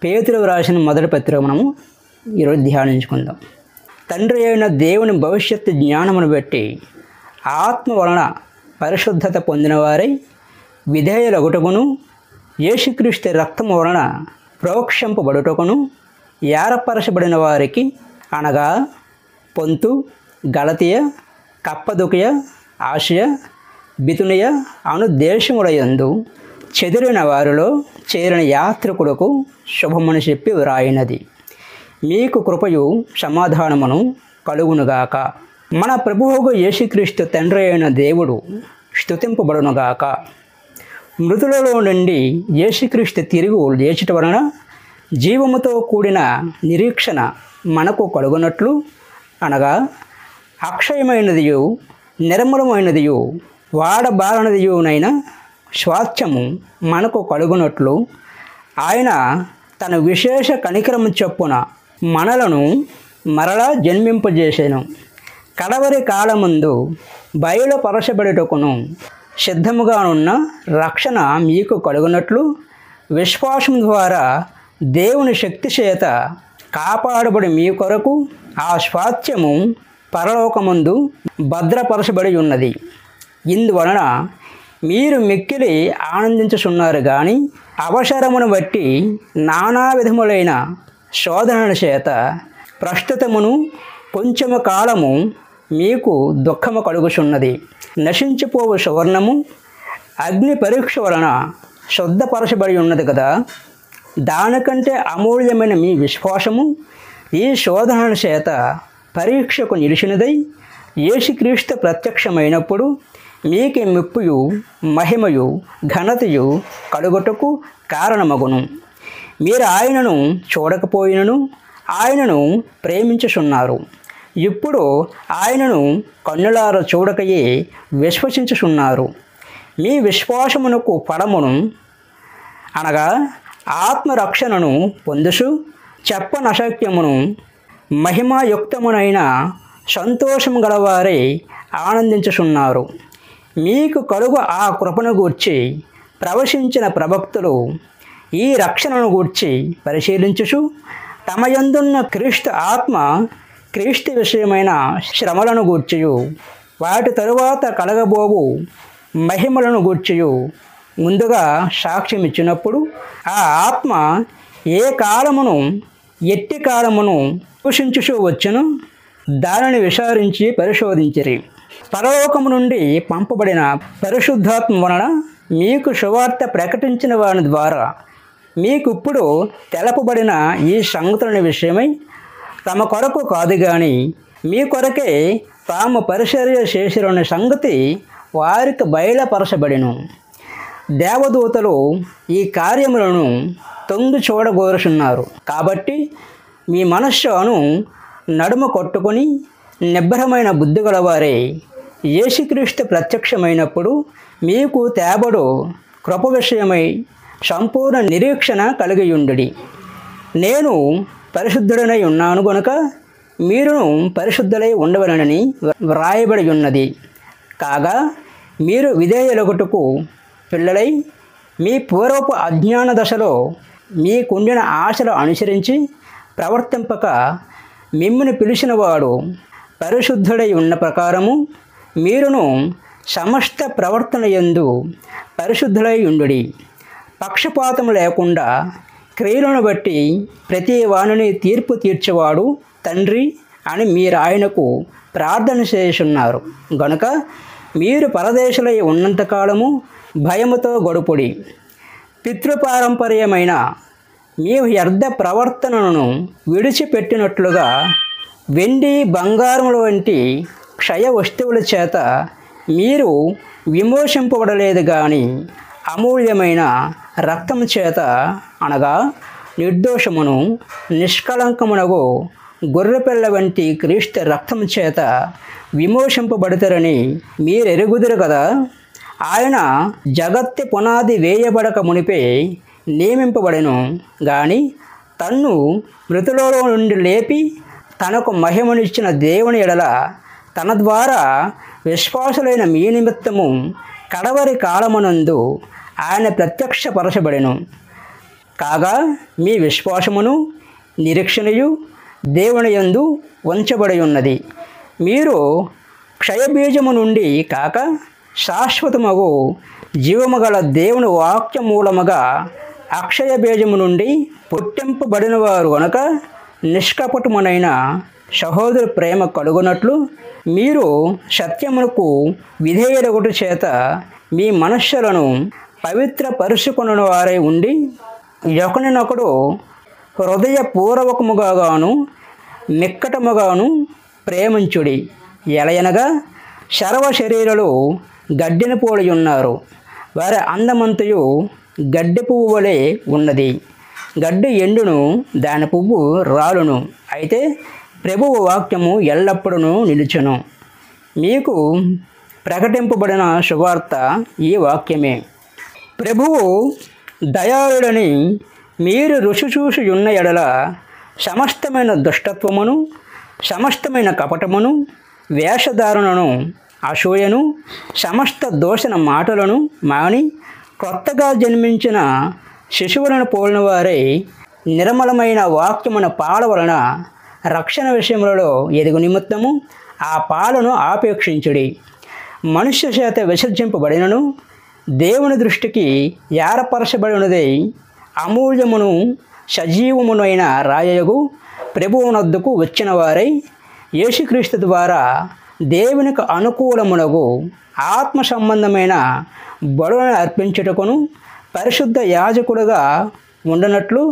పేతురుకు రాసిన మొదటి పత్రిక మనము ఈరోజు ధ్యానించుకుందాం. తండ్రి అయిన దేవుని భవిష్యత్తు జ్ఞానమును బట్టి ఆత్మ వలన పరిశుద్ధత పొందిన వారై విధేయులగుటకును యేసుక్రీస్తు రక్తము వలన ప్రోక్షింపబడుటకును ఏర్పరచబడిన వారికి అనగా పొంతు, గలతీయ, కప్పదొకియ, ఆసియ, బితునియ అను దేశములయందు చెదిరిన వారిలో చేరిన యాత్రికులకు శుభమని చెప్పి వ్రాయినది. మీకు కృపయు సమాధానమును కలుగునుగాక. మన ప్రభువుకు యేసుక్రీస్తు తండ్రి అయిన దేవుడు స్తుతింపబడునుగాక. మృతులలో నుండి యేసుక్రీస్తు తిరిగి లేచుట వలన జీవముతో కూడిన నిరీక్షణ మనకు కలుగునట్లు, అనగా అక్షయమైనదియు నిర్మలమైనదియు వాడబారనిదియునైన స్వాస్థ్యము మనకు కలుగునట్లు ఆయన తన విశేష కనికరము చొప్పున మనలను మరలా జన్మింపజేసెను. కడవరి కాలమందు బయలుపరచబడుటకును సిద్ధముగానున్న రక్షణ మీకు కలుగునట్లు విశ్వాసం ద్వారా దేవుని శక్తి చేత కాపాడబడి మీ కొరకు ఆ స్వాస్థ్యము పరలోకమందు భద్రపరచబడి ఉన్నది. ఇందువలన మీరు మిక్కిలి ఆనందించుచున్నారు కానీ అవసరమును బట్టి నానా విధములైన శోధనల చేత ప్రస్తుతమును కొంచెము కాలము మీకు దుఃఖము కలుగుచున్నది. నశించిపోవు సువర్ణము అగ్ని పరీక్ష వలన శుద్ధపరచబడి ఉన్నది కదా. దానికంటే అమూల్యమైన మీ విశ్వాసము ఈ శోధనల చేత పరీక్షకు నిలిచినదై యేసుక్రీస్తు ప్రత్యక్షమైనప్పుడు మీకు మెప్పుయు మహిమయు ఘనతయు కలుగుటకు కారణమగును. మీరు ఆయనను చూడకపోయినను ఆయనను ప్రేమించుచున్నారు. ఇప్పుడు ఆయనను కన్నులార చూడకయే విశ్వసించుచున్నారు. మీ విశ్వాసమునకు ఫలమును అనగా ఆత్మరక్షణను పొందుచు చెప్పనశక్యమును మహిమాయుక్తమునైన సంతోషము గలవారే ఆనందించుచున్నారు. మీకు కలుగు ఆ కృపను గూర్చి ప్రవశించిన ప్రవక్తలు ఈ రక్షణను గూర్చి పరిశీలించుచు తమ యందున్న క్రీస్తు ఆత్మ క్రీస్తు విషయమైన శ్రమలను గూర్చియు వాటి తరువాత కలగబోవు మహిమలను గూర్చియు ముందుగా సాక్ష్యం ఇచ్చినప్పుడు ఆ ఆత్మ ఏ కాలమును ఎట్టి కాలమును పోషించుచూ వచ్చును దానిని విచారించి పరిశోధించిరి. పరలోకము నుండి పంపబడిన పరిశుద్ధాత్మ వలన మీకు సువార్త ప్రకటించిన వాని ద్వారా మీకు ఇప్పుడు తెలపబడిన ఈ సంగతుల విషయమై తమ కొరకు కాదు కానీ మీ కొరకే తాము పరిచర్య చేసిన సంగతి వారికి బయలుపరచబడిను. దేవదూతలు ఈ కార్యములను తొంగి చూడగోరుచున్నారు. కాబట్టి మీ మనస్సును నడుమ కొట్టుకొని నిబ్బరమైన బుద్ధి గలవారే యేసుక్రీస్తు ప్రత్యక్షమైనప్పుడు మీకు తేబడు కృప విషయమై సంపూర్ణ నిరీక్షణ కలిగియుండుడి. నేను పరిశుద్ధుడనై ఉన్నాను గనుక మీరును పరిశుద్ధులై ఉండవలనని వ్రాయబడి ఉన్నది. కాగా మీరు విధేయులగుటకు పిల్లలై మీ పూర్వపు అజ్ఞాన దశలో మీకుండిన ఆశలు అనుసరించి ప్రవర్తింపక మిమ్ముని పిలిచినవాడు పరిశుద్ధుడై ఉన్న ప్రకారము మీరును సమస్త ప్రవర్తన యందు పరిశుద్ధులై ఉండుడి. పక్షపాతం లేకుండా క్రియలను బట్టి ప్రతి వానిని తీర్పు తీర్చేవాడు తండ్రి అని మీరు ఆయనకు ప్రార్థన చేస్తున్నారు గనుక మీరు పరదేశులై ఉన్నంతకాలము భయముతో గడుపుడి. పితృపారంపర్యమైన మీ వ్యర్థ ప్రవర్తనను విడిచిపెట్టినట్లుగా వెండి బంగారముల వంటి క్షయ వస్తువుల చేత మీరు విమోచింపబడలేదు కానీ అమూల్యమైన రక్తము చేత అనగా నిర్దోషమును నిష్కళంకమునగు గొర్రెపిల్ల వంటి క్రీస్తు రక్తము చేత విమోచింపబడతారని మీరెరుగుదురు కదా. ఆయన జగత్తు పునాది వేయబడక మునిపే నియమింపబడెను గాని తన్ను మృతులలో నుండి లేపి తనకు మహిమనిచ్చిన దేవుని ఎడల తన ద్వారా విశ్వాసులైన మీ నిమిత్తము కడవరి కాలమునందు ఆయన ప్రత్యక్షపరచబడెను. కాగా మీ విశ్వాసమును నిరీక్షణయు దేవుని యందు ఉంచబడి ఉన్నది. మీరు క్షయబీజము నుండి కాక శాశ్వతమగు జీవము గల దేవుని వాక్య మూలముగా అక్షయ బీజము నుండి పుట్టింపబడిన వారు గనుక నిష్కపటమునైన సహోదర ప్రేమ కలుగునట్లు మీరు సత్యమునకు విధేయుడగుట చేత మీ మనస్సులను పవిత్ర పరుచుకొనిన వారై ఉండి ఒకరినొకడు హృదయపూర్వకముగాను నిక్కటముగాను ప్రేమించుడి. ఎలయనగా సర్వ శరీరాలు గడ్డిని పోలి ఉన్నారు. వారి అందమంతయు గడ్డి పువ్వు వలె ఉన్నది. గడ్డి ఎండును, దాని పువ్వు రాలును. అయితే ప్రభువు వాక్యము ఎల్లప్పుడూ నిలుచును. మీకు ప్రకటింపబడిన సువార్త ఈ వాక్యమే. ప్రభువు దయాళుడని మీరు రుచి చూసి ఉన్న ఎడల సమస్తమైన దుష్టత్వమును, సమస్తమైన కపటమును, వేషధారణను, అసూయను, సమస్త దోషణ మాటలను మాని కొత్తగా జన్మించిన శిశువులను పోలిన వారై నిర్మలమైన వాక్యమున పాల వలన రక్షణ విషయములలో ఎదుగు నిమిత్తము ఆ పాలను ఆపేక్షించుడి. మనుష్య చేత విసర్జింపబడినను దేవుని దృష్టికి ఏర్పరచబడినదై అమూల్యమును సజీవమునైన రాయగు ప్రభువునొద్దకు వచ్చిన వారై యేసుక్రీస్తు ద్వారా దేవునికి అనుకూలమునగు ఆత్మ సంబంధమైన బలులను అర్పించుటకును పరిశుద్ధ యాజకుడుగా ఉండనట్లు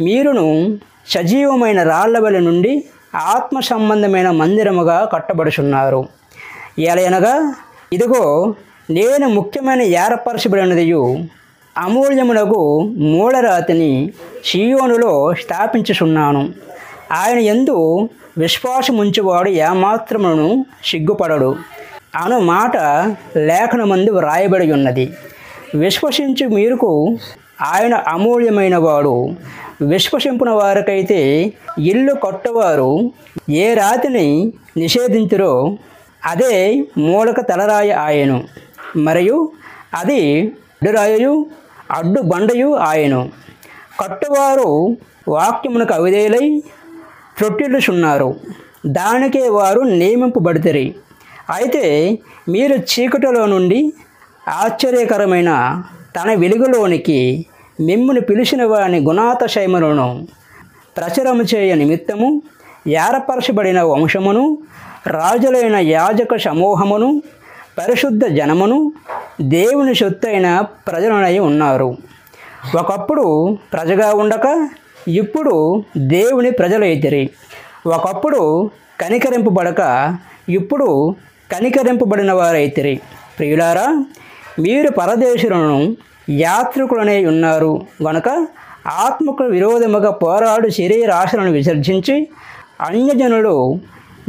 మీరును సజీవమైన రాళ్ల వలె నుండి ఆత్మ సంబంధమైన మందిరముగా కట్టబడుచున్నారు. ఎలయనగా ఇదిగో నేను ముఖ్యమైన ఏర్పరచబడినదియు అమూల్యమునగు మూలరాతిని సీయోనులో స్థాపించుచున్నాను. ఆయన యందు విశ్వాసముంచువాడు ఏమాత్రమును సిగ్గుపడడు అను మాట లేఖనమందు వ్రాయబడి ఉన్నది. విశ్వసించు మీరుకు ఆయన అమూల్యమైన వాడు. విశ్వసింపున వారికైతే ఇల్లు కట్టువారు ఏ రాతిని నిషేధించురో అదే మూలక తలరాయ ఆయను, మరియు అది అడ్డురాయు అడ్డు బండయు ఆయను. కట్టువారు వాక్యమునకు అవిధేయులై త్రొట్టిల్లుచున్నారు, దానికే వారు నియమింపబడితిరి. అయితే మీరు చీకటిలో నుండి ఆశ్చర్యకరమైన తన వెలుగులోనికి మిమ్మును పిలిచిన వాని గుణాతిశయములను ప్రచురము చేయ నిమిత్తము ఏర్పరచబడిన వంశమును, రాజులైన యాజక సమూహమును, పరిశుద్ధ జనమును, దేవుని సొత్తైన ప్రజలనై ఉన్నారు. ఒకప్పుడు ప్రజగా ఉండక ఇప్పుడు దేవుని ప్రజలైతిరి. ఒకప్పుడు కనికరింపబడక ఇప్పుడు కనికరింపబడిన వారైతిరి. ప్రియులారా, మీరు పరదేశులను యాత్రికులనే ఉన్నారు గనుక ఆత్మకు విరోధముగా పోరాడు శరీరాశలను విసర్జించి అన్యజనులు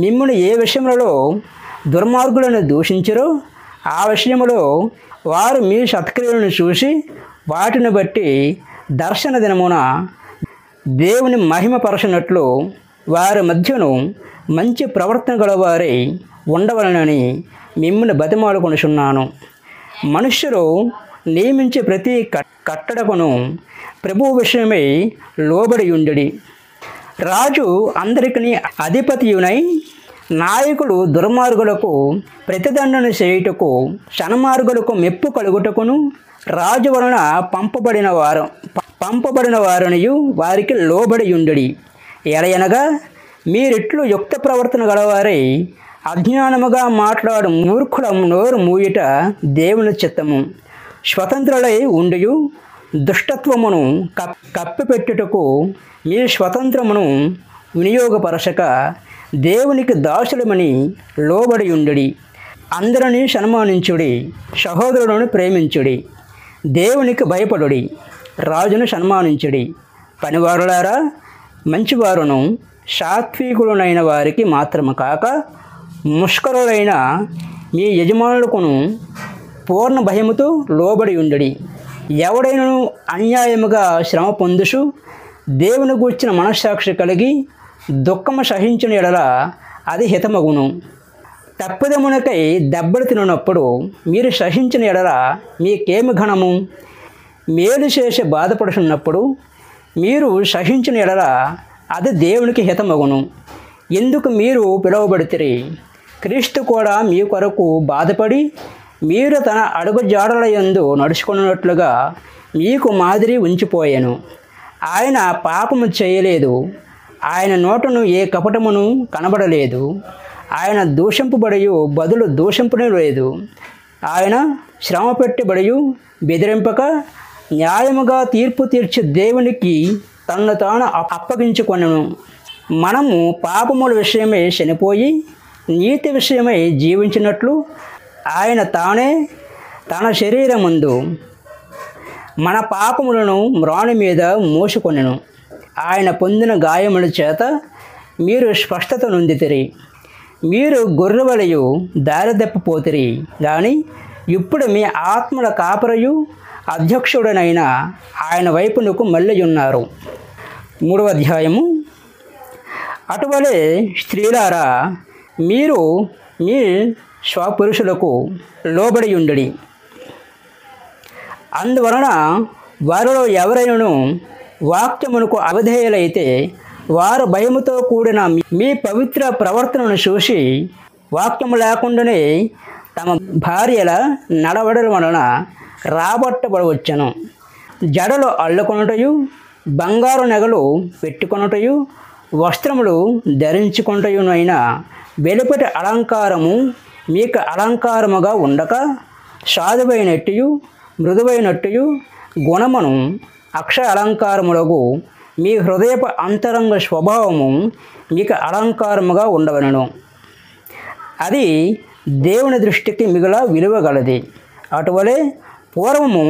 మిమ్మును ఏ విషయములలో దుర్మార్గులను దూషించరో ఆ విషయములో వారు మీ సత్క్రియలను చూసి వాటిని బట్టి దర్శన దినమున దేవుని మహిమపరచినట్లు వారి మధ్యను మంచి ప్రవర్తన గలవారై ఉండవలనని మిమ్మల్ని బతిమాలుకొనుచున్నాను. మనుష్యులు నియమించే ప్రతి కట్టడకును ప్రభువు విషయమై లోబడి ఉండుడి. రాజు అందరికీ అధిపతియునై నాయకులు దుర్మార్గులకు ప్రతిదండన చేయుటకు సన్మార్గులకు మెప్పు కలుగుటకును రాజు వలన పంపబడిన వారనియు వారికి లోబడి ఉండుడి. ఎలయనగా మీరిట్లు యుక్త ప్రవర్తన గలవారై అజ్ఞానముగా మాట్లాడు మూర్ఖుల నోరు మూయుట దేవుని చిత్తము. స్వతంత్రులై ఉండియు దుష్టత్వమును కప్పిపెట్టుటకు మీ స్వతంత్రమును వినియోగపరచక దేవునికి దాసులమని లోబడి ఉండుడి. అందరినీ సన్మానించుడి, సహోదరులను ప్రేమించుడి, దేవునికి భయపడుడి, రాజును సన్మానించుడి. పనివారులారా, మంచివారును సాత్వికులైన వారికి మాత్రము కాక ముష్కరులైన మీ యజమానులకును పూర్ణ భయముతో లోబడి ఉండుడి. ఎవడైనను అన్యాయముగా శ్రమ పొందుచు దేవుని గూర్చిన మనస్సాక్షి కలిగి దుఃఖము సహించిన ఎడల అది హితమగును. తప్పిదమునకై దెబ్బలు తినప్పుడు మీరు సహించిన ఎడల మీకేమి ఘనము? మేలు చేసి బాధపడుతున్నప్పుడు మీరు సహించిన ఎడల అది దేవునికి హితమగును. ఎందుకు మీరు పిలువబడితిరి? క్రీస్తు కూడా మీ కొరకు బాధపడి మీరు తన అడుగు జాడల యందు నడుచుకున్నట్లుగా మీకు మాదిరి ఉంచిపోయాను. ఆయన పాపము చేయలేదు, ఆయన నోటను ఏ కపటమును కనబడలేదు, ఆయన దూషింపబడియు బదులు దూషింపనే లేదు, ఆయన శ్రమ పెట్టబడియు బెదిరింపక న్యాయముగా తీర్పు తీర్చి దేవునికి తన్ను తాను అప్పగించుకొనెను. మనము పాపముల విషయమై చనిపోయి నీతి విషయమై జీవించినట్లు ఆయన తానే తన శరీరమందు మన పాపములను మ్రాణి మీద మోసుకొనెను. ఆయన పొందిన గాయముల చేత మీరు స్పష్టత నొందితిరి. మీరు గొర్రెవలయు దారి తప్పిపోతిరి, కానీ ఇప్పుడు మీ ఆత్మల కాపరయు అధ్యక్షుడనైన ఆయన వైపునకు మళ్ళీ ఉన్నారు. 3వ అధ్యాయము. అటువలే స్త్రీలారా, మీరు మీ స్వపురుషులకు లోబడి ఉండడి. అందువలన వారిలో ఎవరైనాను వాక్యమునకు అవిధేయులైతే వారు భయముతో కూడిన మీ పవిత్ర ప్రవర్తనను చూసి వాక్యము లేకుండానే తమ భార్యల నడవడల వలన రాబట్టబడవచ్చును. జడలు అల్లుకొనుటయు బంగారు నగలు పెట్టుకొనుటయు వస్త్రములు ధరించుకొనుటయునైనా వెలుపటి అలంకారము మీకు అలంకారముగా ఉండక సాధువైనట్టు మృదువైనట్టు గుణమును అక్షయ అలంకారములకు మీ హృదయపు అంతరంగ స్వభావము మీకు అలంకారముగా ఉండవలను. అది దేవుని దృష్టికి మిగుల విలువగలది. అటువలే పూర్వము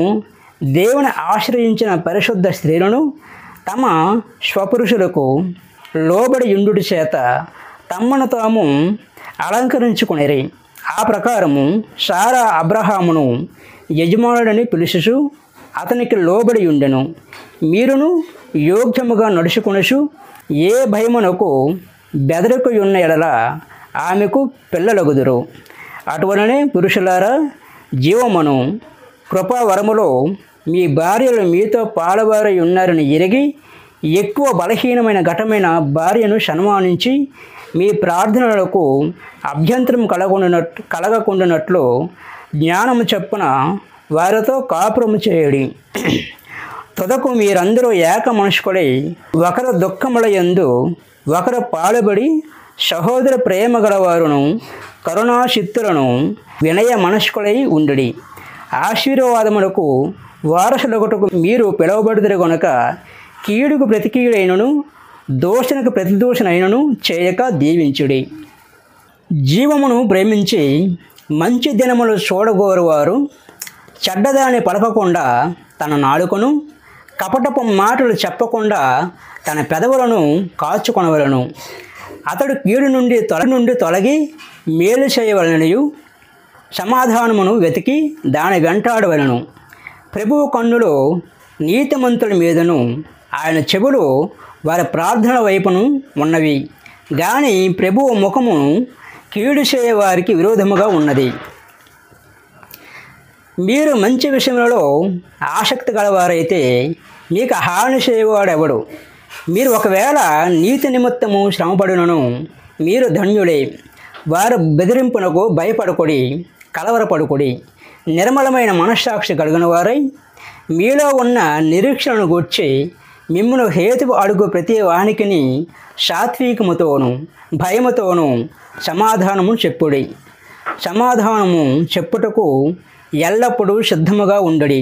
దేవుని ఆశ్రయించిన పరిశుద్ధ స్త్రీలను తమ స్వపురుషులకు లోబడి యుండుటి చేత తమను తాము అలంకరించుకునేరి. ఆ ప్రకారము సారా అబ్రహామును యజమానుడని పిలుచుచు అతనికి లోబడి ఉండెను. మీరును యోగ్యముగా నడుచుకొనుచు ఏ భయమునకు బెదరకుయున్న ఎడల ఆమెకు పిల్లలగుదురు. అటువలనే పురుషులారా, జీవమును కృపావరములో మీ భార్యలు మీతో పాలువారై ఉన్నారని ఎరిగి ఎక్కువ బలహీనమైన ఘటమైన భార్యను సన్మానించి మీ ప్రార్థనలకు అభ్యంతరం కలగకుండానట్లు జ్ఞానము చొప్పున వారితో కాపురము చేయడి. తుదకు మీరందరూ ఏక మనుషులై ఒకరు దుఃఖముల యందు ఒకరు పాలుబడి సహోదర ప్రేమ గలవారును కరుణాశక్తులను వినయ మనస్కులై ఉండుడి. ఆశీర్వాదములకు వారసులొకటకు మీరు పిలువబడుదురు గనుక కీడుకు ప్రతి కీడైనను దోషణకు ప్రతి దోషణైనను చేయక దీవించుడి. జీవమును ప్రేమించి మంచి దినములు చూడగోరువారు చెడ్డదాన్ని పలకకుండా తన నాలుకను, కపటపు మాటలు చెప్పకుండా తన పెదవులను కాచుకొనవలను. అతడు కీడు నుండి తొలగి మేలు చేయవలనయు సమాధానమును వెతికి దాని వెంటాడవలను. ప్రభువు కన్నులు నీతిమంతుల మీదను ఆయన చెవులు వారి ప్రార్థనల వైపును ఉన్నవి, కానీ ప్రభువు ముఖము కీడు చేయవారికి విరోధముగా ఉన్నది. మీరు మంచి విషయములలో ఆసక్తి గలవారైతే మీకు హాని చేయవాడెవడు? మీరు ఒకవేళ నీతి నిమిత్తము శ్రమపడునను మీరు ధన్యులే. వారు బెదిరింపునకు భయపడకుడి, కలవరపడుకుడి. నిర్మలమైన మనస్సాక్షి కలిగిన వారై మీలో ఉన్న నిరీక్షణను గూర్చి మిమ్మును హేతువు అడుగు ప్రతి వానికిని సాత్వికముతోను భయముతోను సమాధానము చెప్పుడి. సమాధానము చెప్పుటకు ఎల్లప్పుడూ సిద్ధముగా ఉండడి.